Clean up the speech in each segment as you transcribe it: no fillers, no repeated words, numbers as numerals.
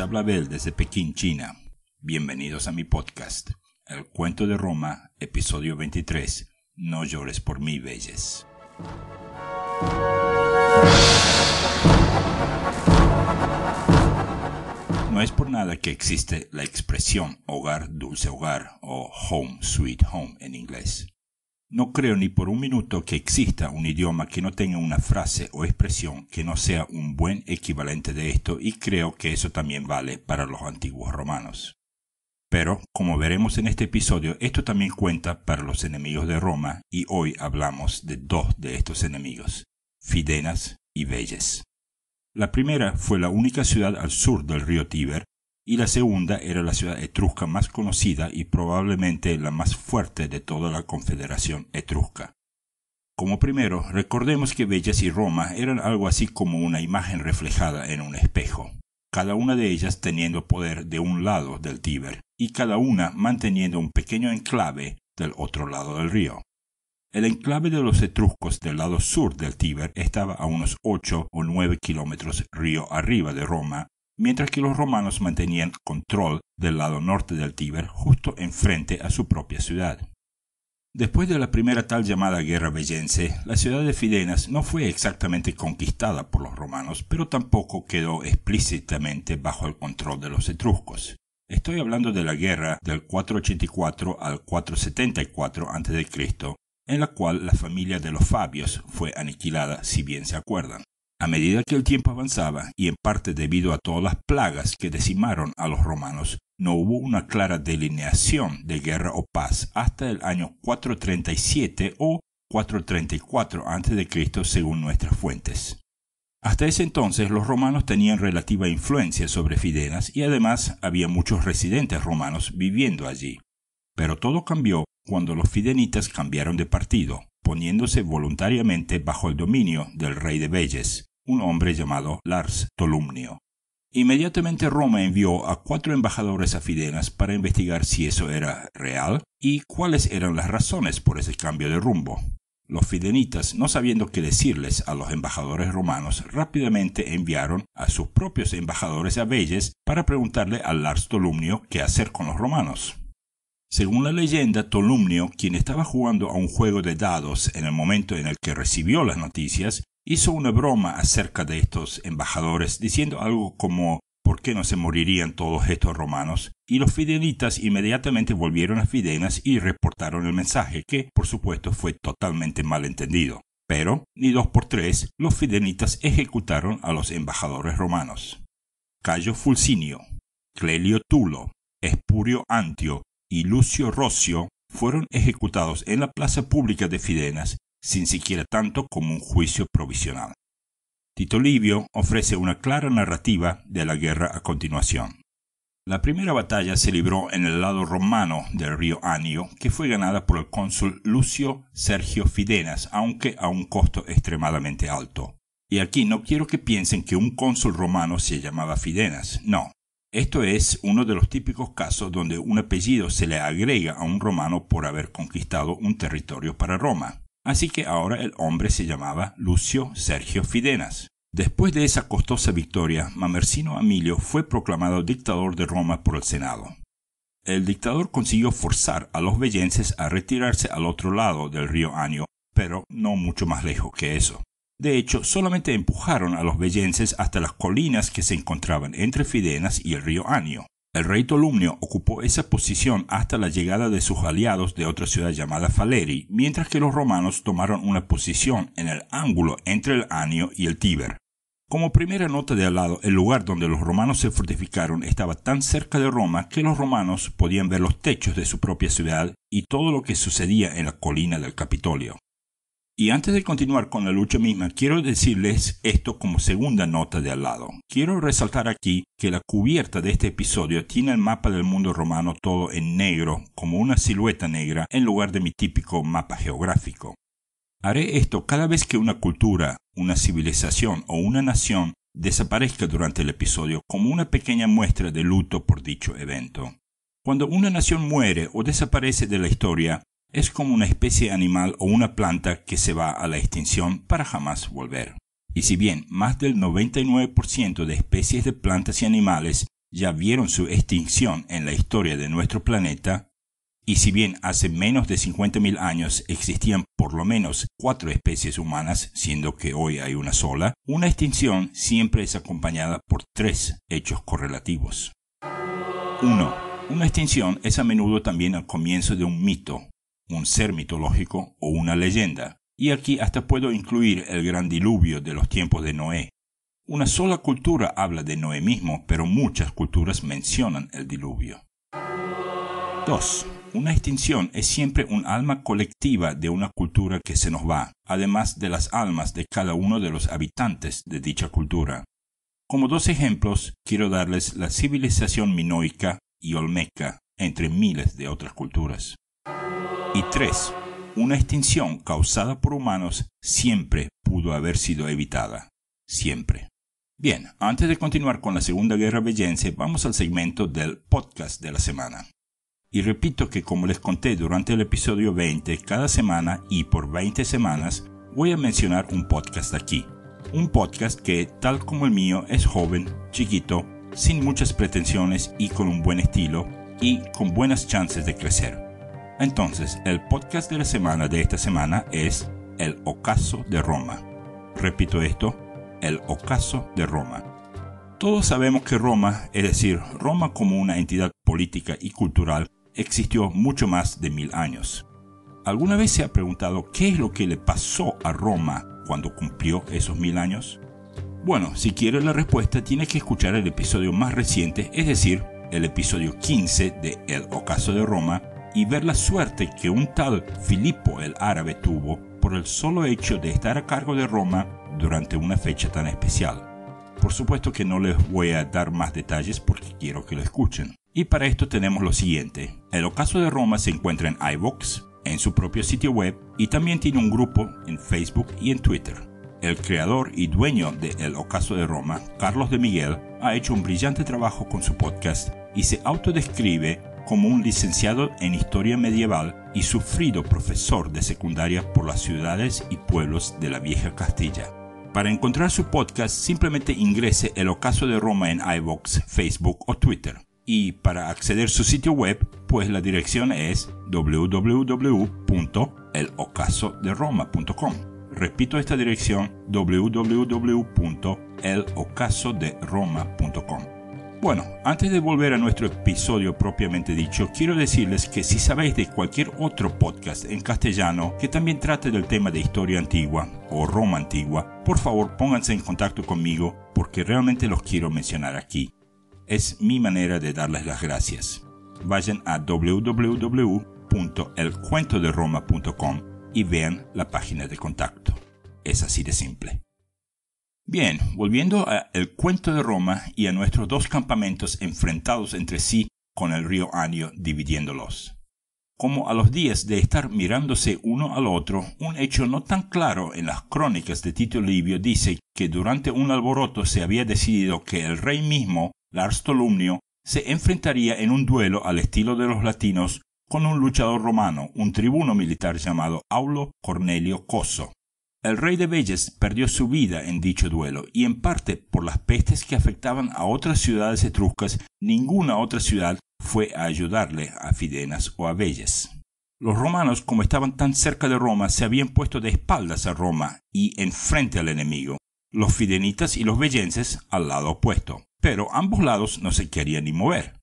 habla Abel desde Pekín, China. Bienvenidos a mi podcast, El Cuento de Roma, episodio 23. No llores por mí, Veyes. No es por nada que existe la expresión hogar, dulce hogar o home, sweet home en inglés. No creo ni por un minuto que exista un idioma que no tenga una frase o expresión que no sea un buen equivalente de esto, y creo que eso también vale para los antiguos romanos. Pero, como veremos en este episodio, esto también cuenta para los enemigos de Roma, y hoy hablamos de dos de estos enemigos, Fidenas y Veyes. La primera fue la única ciudad al sur del río Tíber, y la segunda era la ciudad etrusca más conocida y probablemente la más fuerte de toda la confederación etrusca. Como primero, recordemos que Veyes y Roma eran algo así como una imagen reflejada en un espejo, cada una de ellas teniendo poder de un lado del Tíber y cada una manteniendo un pequeño enclave del otro lado del río. El enclave de los etruscos del lado sur del Tíber estaba a unos 8 o 9 kilómetros río arriba de Roma, mientras que los romanos mantenían control del lado norte del Tíber justo enfrente a su propia ciudad. Después de la primera tal llamada guerra veyense, la ciudad de Fidenas no fue exactamente conquistada por los romanos, pero tampoco quedó explícitamente bajo el control de los etruscos. Estoy hablando de la guerra del 484 al 474 a.C., en la cual la familia de los Fabios fue aniquilada, si bien se acuerdan. A medida que el tiempo avanzaba, y en parte debido a todas las plagas que decimaron a los romanos, no hubo una clara delineación de guerra o paz hasta el año 437 o 434 a.C. según nuestras fuentes. Hasta ese entonces los romanos tenían relativa influencia sobre Fidenas y además había muchos residentes romanos viviendo allí. Pero todo cambió cuando los fidenitas cambiaron de partido, poniéndose voluntariamente bajo el dominio del rey de Veyes, un hombre llamado Lars Tolumnio. Inmediatamente Roma envió a 4 embajadores a Fidenas para investigar si eso era real y cuáles eran las razones por ese cambio de rumbo. Los fidenitas, no sabiendo qué decirles a los embajadores romanos, rápidamente enviaron a sus propios embajadores a Veyes para preguntarle a Lars Tolumnio qué hacer con los romanos. Según la leyenda, Tolumnio, quien estaba jugando a un juego de dados en el momento en el que recibió las noticias, hizo una broma acerca de estos embajadores, diciendo algo como ¿por qué no se morirían todos estos romanos? Y los fidenitas inmediatamente volvieron a Fidenas y reportaron el mensaje, que por supuesto fue totalmente malentendido. Pero, ni 2 por 3, los fidenitas ejecutaron a los embajadores romanos. Cayo Fulcinio, Clelio Tulo, Espurio Antio y Lucio Rocio fueron ejecutados en la plaza pública de Fidenas sin siquiera tanto como un juicio provisional. Tito Livio ofrece una clara narrativa de la guerra a continuación. La primera batalla se libró en el lado romano del río Anio, que fue ganada por el cónsul Lucio Sergio Fidenas, aunque a un costo extremadamente alto. Y aquí no quiero que piensen que un cónsul romano se llamaba Fidenas, no. Esto es uno de los típicos casos donde un apellido se le agrega a un romano por haber conquistado un territorio para Roma. Así que ahora el hombre se llamaba Lucio Sergio Fidenas. Después de esa costosa victoria, Mamercino Amilio fue proclamado dictador de Roma por el Senado. El dictador consiguió forzar a los veyenses a retirarse al otro lado del río Anio, pero no mucho más lejos que eso. De hecho, solamente empujaron a los veyenses hasta las colinas que se encontraban entre Fidenas y el río Anio. El rey Tolumnio ocupó esa posición hasta la llegada de sus aliados de otra ciudad llamada Faleri, mientras que los romanos tomaron una posición en el ángulo entre el Anio y el Tíber. Como primera nota de al lado, el lugar donde los romanos se fortificaron estaba tan cerca de Roma que los romanos podían ver los techos de su propia ciudad y todo lo que sucedía en la colina del Capitolio. Y antes de continuar con la lucha misma, quiero decirles esto como segunda nota de al lado. Quiero resaltar aquí que la cubierta de este episodio tiene el mapa del mundo romano todo en negro, como una silueta negra, en lugar de mi típico mapa geográfico. Haré esto cada vez que una cultura, una civilización o una nación desaparezca durante el episodio como una pequeña muestra de luto por dicho evento. Cuando una nación muere o desaparece de la historia, es como una especie animal o una planta que se va a la extinción para jamás volver. Y si bien más del 99% de especies de plantas y animales ya vieron su extinción en la historia de nuestro planeta, y si bien hace menos de 50.000 años existían por lo menos 4 especies humanas, siendo que hoy hay una sola, una extinción siempre es acompañada por 3 hechos correlativos. 1. Una extinción es a menudo también el comienzo de un mito, un ser mitológico o una leyenda, y aquí hasta puedo incluir el gran diluvio de los tiempos de Noé. Una sola cultura habla de Noé mismo, pero muchas culturas mencionan el diluvio. 2. Una extinción es siempre un alma colectiva de una cultura que se nos va, además de las almas de cada uno de los habitantes de dicha cultura. Como 2 ejemplos, quiero darles la civilización minoica y olmeca, entre miles de otras culturas. Y 3. Una extinción causada por humanos siempre pudo haber sido evitada. Siempre. Bien, antes de continuar con la Segunda Guerra Bellense, vamos al segmento del podcast de la semana. Y repito que como les conté durante el episodio 20, cada semana y por 20 semanas voy a mencionar un podcast aquí. Un podcast que, tal como el mío, es joven, chiquito, sin muchas pretensiones y con un buen estilo y con buenas chances de crecer. Entonces, el podcast de la semana de esta semana es El Ocaso de Roma. Repito esto, El Ocaso de Roma. Todos sabemos que Roma, es decir, Roma como una entidad política y cultural, existió mucho más de 1000 años. ¿Alguna vez se ha preguntado qué es lo que le pasó a Roma cuando cumplió esos 1000 años? Bueno, si quiere la respuesta tiene que escuchar el episodio más reciente, es decir, el episodio 15 de El Ocaso de Roma, y ver la suerte que un tal Filipo el Árabe tuvo por el solo hecho de estar a cargo de Roma durante una fecha tan especial. Por supuesto que no les voy a dar más detalles porque quiero que lo escuchen. Y para esto tenemos lo siguiente. El Ocaso de Roma se encuentra en iVoox, en su propio sitio web, y también tiene un grupo en Facebook y en Twitter. El creador y dueño de El Ocaso de Roma, Carlos de Miguel, ha hecho un brillante trabajo con su podcast y se autodescribe como un licenciado en historia medieval y sufrido profesor de secundaria por las ciudades y pueblos de la vieja Castilla. Para encontrar su podcast, simplemente ingrese El Ocaso de Roma en iVoox, Facebook o Twitter. Y para acceder a su sitio web, pues la dirección es www.elocasoderoma.com. Repito esta dirección, www.elocasoderoma.com. Bueno, antes de volver a nuestro episodio propiamente dicho, quiero decirles que si sabéis de cualquier otro podcast en castellano que también trate del tema de historia antigua o Roma antigua, por favor pónganse en contacto conmigo porque realmente los quiero mencionar aquí. Es mi manera de darles las gracias. Vayan a www.elcuentoderoma.com y vean la página de contacto. Es así de simple. Bien, volviendo a El Cuento de Roma y a nuestros 2 campamentos enfrentados entre sí con el río Anio dividiéndolos. Como a los días de estar mirándose uno al otro, un hecho no tan claro en las crónicas de Tito Livio dice que durante un alboroto se había decidido que el rey mismo, Lars Tolumnio, se enfrentaría en un duelo al estilo de los latinos con un luchador romano, un tribuno militar llamado Aulo Cornelio Coso. El rey de Velles perdió su vida en dicho duelo y en parte por las pestes que afectaban a otras ciudades etruscas, ninguna otra ciudad fue a ayudarle a Fidenas o a Velles. Los romanos, como estaban tan cerca de Roma, se habían puesto de espaldas a Roma y enfrente al enemigo. Los fidenitas y los vellenses al lado opuesto, pero ambos lados no se querían ni mover.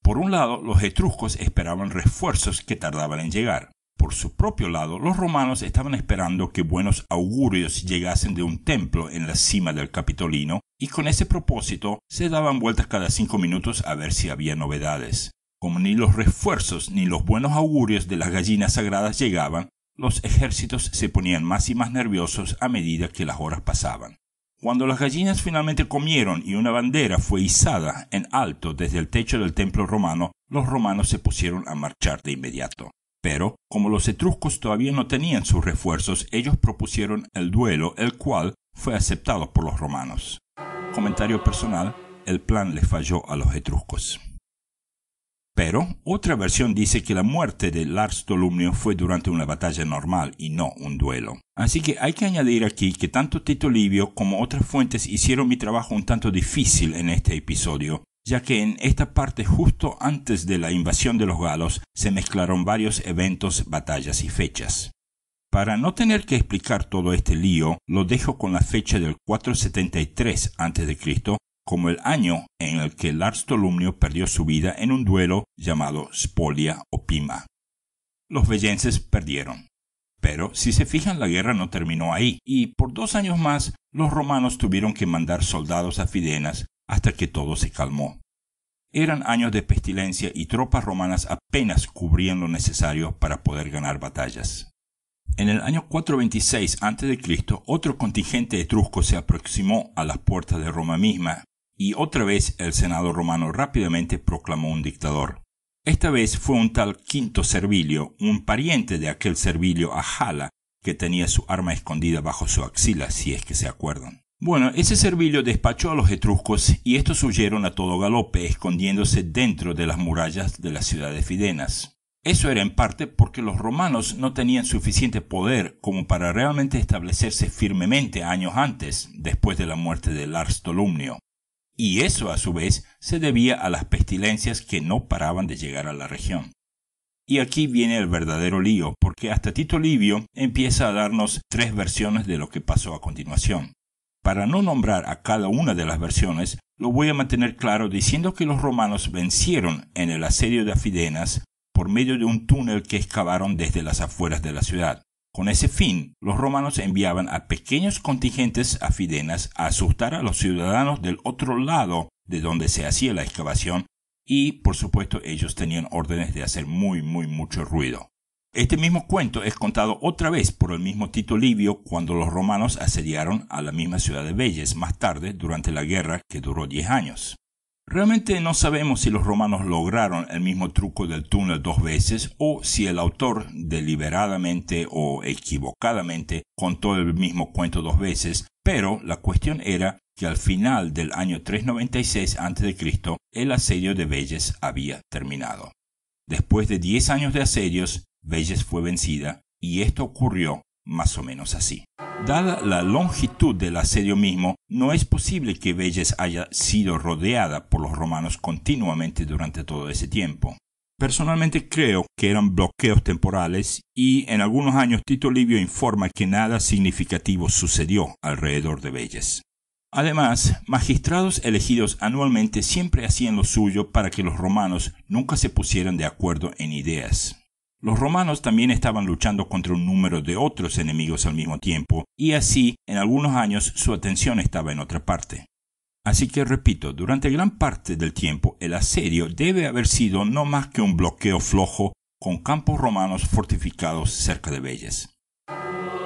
Por un lado, los etruscos esperaban refuerzos que tardaban en llegar. Por su propio lado, los romanos estaban esperando que buenos augurios llegasen de un templo en la cima del Capitolino y con ese propósito se daban vueltas cada 5 minutos a ver si había novedades. Como ni los refuerzos ni los buenos augurios de las gallinas sagradas llegaban, los ejércitos se ponían más y más nerviosos a medida que las horas pasaban. Cuando las gallinas finalmente comieron y una bandera fue izada en alto desde el techo del templo romano, los romanos se pusieron a marchar de inmediato. Pero, como los etruscos todavía no tenían sus refuerzos, ellos propusieron el duelo, el cual fue aceptado por los romanos. Comentario personal, el plan le falló a los etruscos. Pero, otra versión dice que la muerte de Lars Tolumnio fue durante una batalla normal y no un duelo. Así que hay que añadir aquí que tanto Tito Livio como otras fuentes hicieron mi trabajo un tanto difícil en este episodio, ya que en esta parte justo antes de la invasión de los galos se mezclaron varios eventos, batallas y fechas. Para no tener que explicar todo este lío, lo dejo con la fecha del 473 a.C. como el año en el que Lars Tolumnio perdió su vida en un duelo llamado Spolia o Pima. Los vellenses perdieron. Pero si se fijan, la guerra no terminó ahí, y por 2 años más los romanos tuvieron que mandar soldados a Fidenas hasta que todo se calmó. Eran años de pestilencia y tropas romanas apenas cubrían lo necesario para poder ganar batallas. En el año 426 a.C., otro contingente etrusco se aproximó a las puertas de Roma misma, y otra vez el Senado romano rápidamente proclamó un dictador. Esta vez fue un tal Quinto Servilio, un pariente de aquel Servilio Ajala, que tenía su arma escondida bajo su axila, si es que se acuerdan. Bueno, ese Servilio despachó a los etruscos y estos huyeron a todo galope, escondiéndose dentro de las murallas de la ciudad de Fidenas. Eso era en parte porque los romanos no tenían suficiente poder como para realmente establecerse firmemente años antes, después de la muerte de Lars Tolumnio. Y eso, a su vez, se debía a las pestilencias que no paraban de llegar a la región. Y aquí viene el verdadero lío, porque hasta Tito Livio empieza a darnos 3 versiones de lo que pasó a continuación. Para no nombrar a cada una de las versiones, lo voy a mantener claro diciendo que los romanos vencieron en el asedio de Fidenas por medio de un túnel que excavaron desde las afueras de la ciudad. Con ese fin, los romanos enviaban a pequeños contingentes a Fidenas a asustar a los ciudadanos del otro lado de donde se hacía la excavación y, por supuesto, ellos tenían órdenes de hacer mucho ruido. Este mismo cuento es contado otra vez por el mismo Tito Livio cuando los romanos asediaron a la misma ciudad de Velles más tarde durante la guerra que duró 10 años. Realmente no sabemos si los romanos lograron el mismo truco del túnel 2 veces o si el autor deliberadamente o equivocadamente contó el mismo cuento 2 veces, pero la cuestión era que al final del año 396 a.C. el asedio de Velles había terminado. Después de 10 años de asedios, Velles fue vencida y esto ocurrió más o menos así. Dada la longitud del asedio mismo, no es posible que Velles haya sido rodeada por los romanos continuamente durante todo ese tiempo. Personalmente creo que eran bloqueos temporales y en algunos años Tito Livio informa que nada significativo sucedió alrededor de Velles. Además, magistrados elegidos anualmente siempre hacían lo suyo para que los romanos nunca se pusieran de acuerdo en ideas. Los romanos también estaban luchando contra un número de otros enemigos al mismo tiempo, y así, en algunos años, su atención estaba en otra parte. Así que, repito, durante gran parte del tiempo, el asedio debe haber sido no más que un bloqueo flojo con campos romanos fortificados cerca de Velles.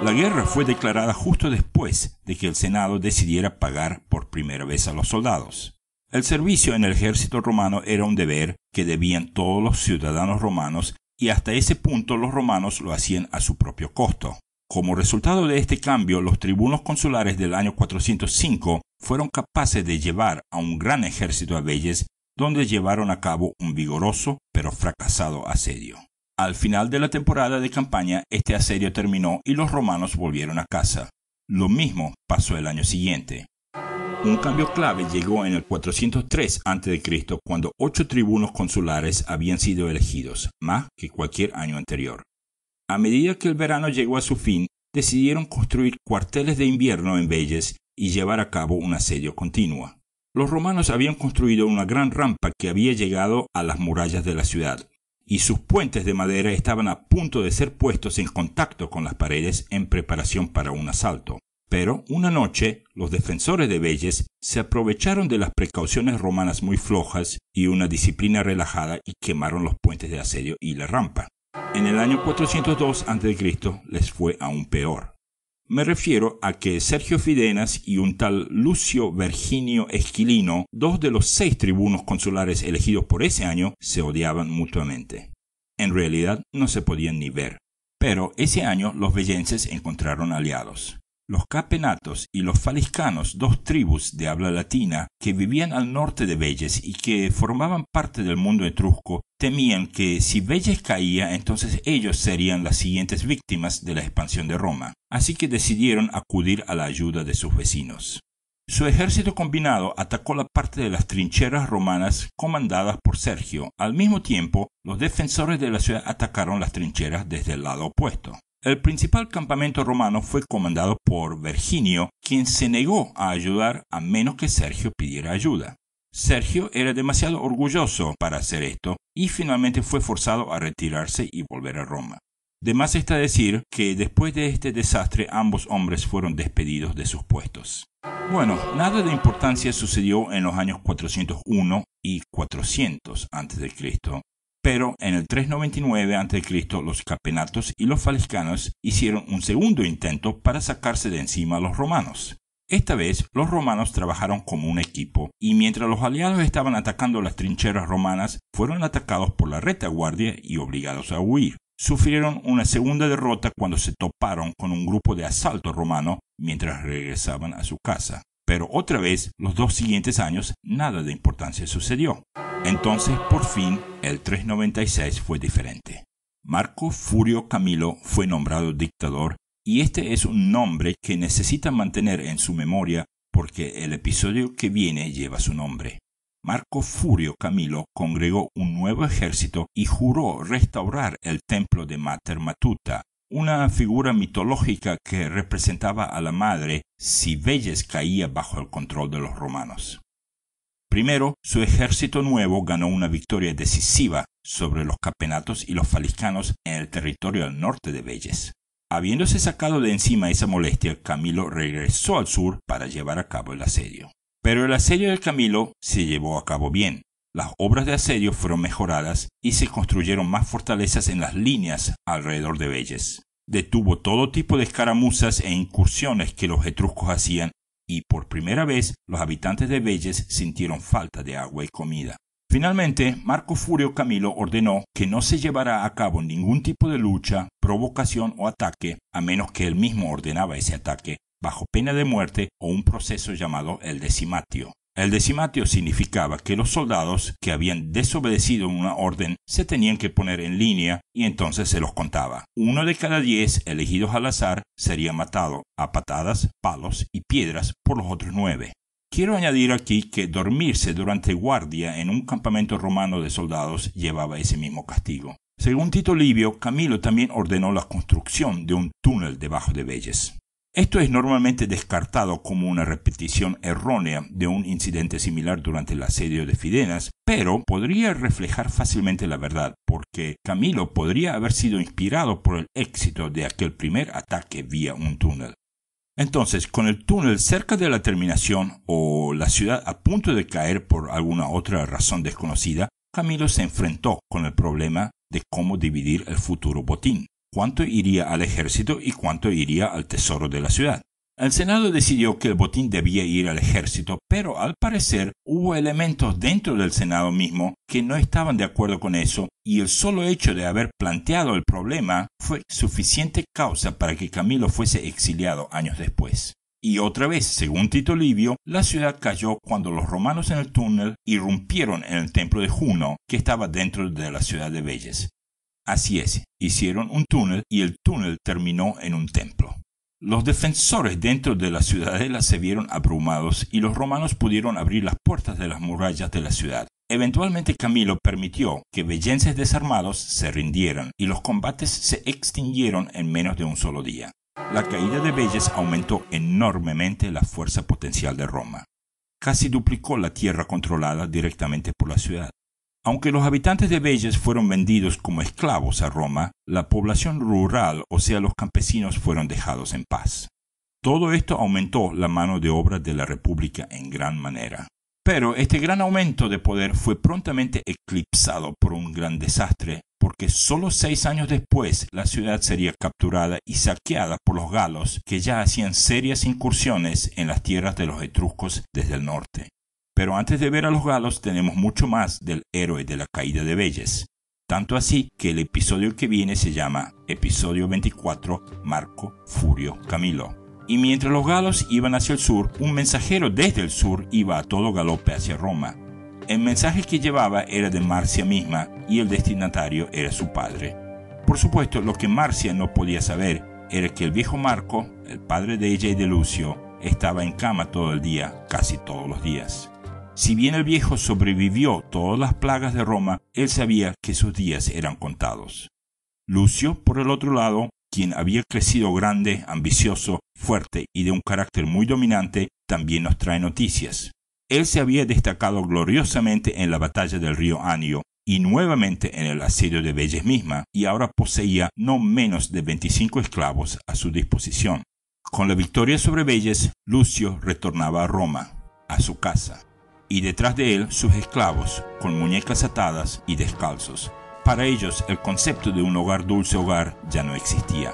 La guerra fue declarada justo después de que el Senado decidiera pagar por primera vez a los soldados. El servicio en el ejército romano era un deber que debían todos los ciudadanos romanos y hasta ese punto los romanos lo hacían a su propio costo. Como resultado de este cambio, los tribunos consulares del año 405 fueron capaces de llevar a un gran ejército a Velles, donde llevaron a cabo un vigoroso pero fracasado asedio. Al final de la temporada de campaña, este asedio terminó y los romanos volvieron a casa. Lo mismo pasó el año siguiente. Un cambio clave llegó en el 403 a.C. cuando 8 tribunos consulares habían sido elegidos, más que cualquier año anterior. A medida que el verano llegó a su fin, decidieron construir cuarteles de invierno en Velles y llevar a cabo un asedio continuo. Los romanos habían construido una gran rampa que había llegado a las murallas de la ciudad, y sus puentes de madera estaban a punto de ser puestos en contacto con las paredes en preparación para un asalto. Pero una noche, los defensores de Velles se aprovecharon de las precauciones romanas muy flojas y una disciplina relajada y quemaron los puentes de asedio y la rampa. En el año 402 a.C. les fue aún peor. Me refiero a que Sergio Fidenas y un tal Lucio Verginio Esquilino, 2 de los 6 tribunos consulares elegidos por ese año, se odiaban mutuamente. En realidad no se podían ni ver. Pero ese año los vellenses encontraron aliados. Los capenatos y los faliscanos, 2 tribus de habla latina que vivían al norte de Velles y que formaban parte del mundo etrusco, temían que si Velles caía, entonces ellos serían las siguientes víctimas de la expansión de Roma. Así que decidieron acudir a la ayuda de sus vecinos. Su ejército combinado atacó la parte de las trincheras romanas comandadas por Sergio. Al mismo tiempo, los defensores de la ciudad atacaron las trincheras desde el lado opuesto. El principal campamento romano fue comandado por Verginio, quien se negó a ayudar a menos que Sergio pidiera ayuda. Sergio era demasiado orgulloso para hacer esto y finalmente fue forzado a retirarse y volver a Roma. De más está decir que después de este desastre ambos hombres fueron despedidos de sus puestos. Bueno, nada de importancia sucedió en los años 401 y 400 a.C., pero en el 399 a.C. los capenatos y los faliscanos hicieron un segundo intento para sacarse de encima a los romanos. Esta vez los romanos trabajaron como un equipo y mientras los aliados estaban atacando las trincheras romanas, fueron atacados por la retaguardia y obligados a huir. Sufrieron una segunda derrota cuando se toparon con un grupo de asalto romano mientras regresaban a su casa. Pero otra vez, los 2 siguientes años, nada de importancia sucedió. Entonces, por fin, el 396 fue diferente. Marco Furio Camilo fue nombrado dictador y este es un nombre que necesita mantener en su memoria porque el episodio que viene lleva su nombre. Marco Furio Camilo congregó un nuevo ejército y juró restaurar el templo de Mater Matuta, una figura mitológica que representaba a la madre si Velles caía bajo el control de los romanos. Primero, su ejército nuevo ganó una victoria decisiva sobre los capenatos y los faliscanos en el territorio al norte de Velles. Habiéndose sacado de encima esa molestia, Camilo regresó al sur para llevar a cabo el asedio. Pero el asedio de Camilo se llevó a cabo bien. Las obras de asedio fueron mejoradas y se construyeron más fortalezas en las líneas alrededor de Velles. Detuvo todo tipo de escaramuzas e incursiones que los etruscos hacían y por primera vez los habitantes de Velles sintieron falta de agua y comida. Finalmente, Marco Furio Camilo ordenó que no se llevara a cabo ningún tipo de lucha, provocación o ataque, a menos que él mismo ordenaba ese ataque, bajo pena de muerte o un proceso llamado el decimatio. El decimatio significaba que los soldados que habían desobedecido una orden se tenían que poner en línea y entonces se los contaba. 1 de cada 10 elegidos al azar sería matado a patadas, palos y piedras por los otros 9. Quiero añadir aquí que dormirse durante guardia en un campamento romano de soldados llevaba ese mismo castigo. Según Tito Livio, Camilo también ordenó la construcción de un túnel debajo de Velles. Esto es normalmente descartado como una repetición errónea de un incidente similar durante el asedio de Fidenas, pero podría reflejar fácilmente la verdad, porque Camilo podría haber sido inspirado por el éxito de aquel primer ataque vía un túnel. Entonces, con el túnel cerca de la terminación o la ciudad a punto de caer por alguna otra razón desconocida, Camilo se enfrentó con el problema de cómo dividir el futuro botín. Cuánto iría al ejército y cuánto iría al tesoro de la ciudad. El Senado decidió que el botín debía ir al ejército, pero al parecer hubo elementos dentro del Senado mismo que no estaban de acuerdo con eso, y el solo hecho de haber planteado el problema fue suficiente causa para que Camilo fuese exiliado años después. Y otra vez, según Tito Livio, la ciudad cayó cuando los romanos en el túnel irrumpieron en el templo de Juno, que estaba dentro de la ciudad de Velles. Así es, hicieron un túnel y el túnel terminó en un templo. Los defensores dentro de la ciudadela se vieron abrumados y los romanos pudieron abrir las puertas de las murallas de la ciudad. Eventualmente Camilo permitió que vellenses desarmados se rindieran y los combates se extinguieron en menos de un solo día. La caída de Velles aumentó enormemente la fuerza potencial de Roma. Casi duplicó la tierra controlada directamente por la ciudad. Aunque los habitantes de Velles fueron vendidos como esclavos a Roma, la población rural, o sea los campesinos, fueron dejados en paz. Todo esto aumentó la mano de obra de la República en gran manera. Pero este gran aumento de poder fue prontamente eclipsado por un gran desastre, porque solo 6 años después la ciudad sería capturada y saqueada por los galos, que ya hacían serias incursiones en las tierras de los etruscos desde el norte. Pero antes de ver a los galos tenemos mucho más del héroe de la caída de Velles. Tanto así que el episodio que viene se llama Episodio 24, Marco Furio Camilo. Y mientras los galos iban hacia el sur, un mensajero desde el sur iba a todo galope hacia Roma. El mensaje que llevaba era de Marcia misma y el destinatario era su padre. Por supuesto, lo que Marcia no podía saber era que el viejo Marco, el padre de ella y de Lucio, estaba en cama todo el día, casi todos los días. Si bien el viejo sobrevivió todas las plagas de Roma, él sabía que sus días eran contados. Lucio, por el otro lado, quien había crecido grande, ambicioso, fuerte y de un carácter muy dominante, también nos trae noticias. Él se había destacado gloriosamente en la batalla del río Anio y nuevamente en el asedio de Vélez misma, y ahora poseía no menos de 25 esclavos a su disposición. Con la victoria sobre Vélez, Lucio retornaba a Roma, a su casa, y detrás de él sus esclavos, con muñecas atadas y descalzos. Para ellos el concepto de un hogar dulce hogar ya no existía.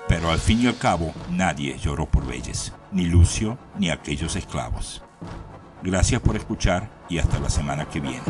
Pero al fin y al cabo nadie lloró por Vélez, ni Lucio ni aquellos esclavos. Gracias por escuchar y hasta la semana que viene.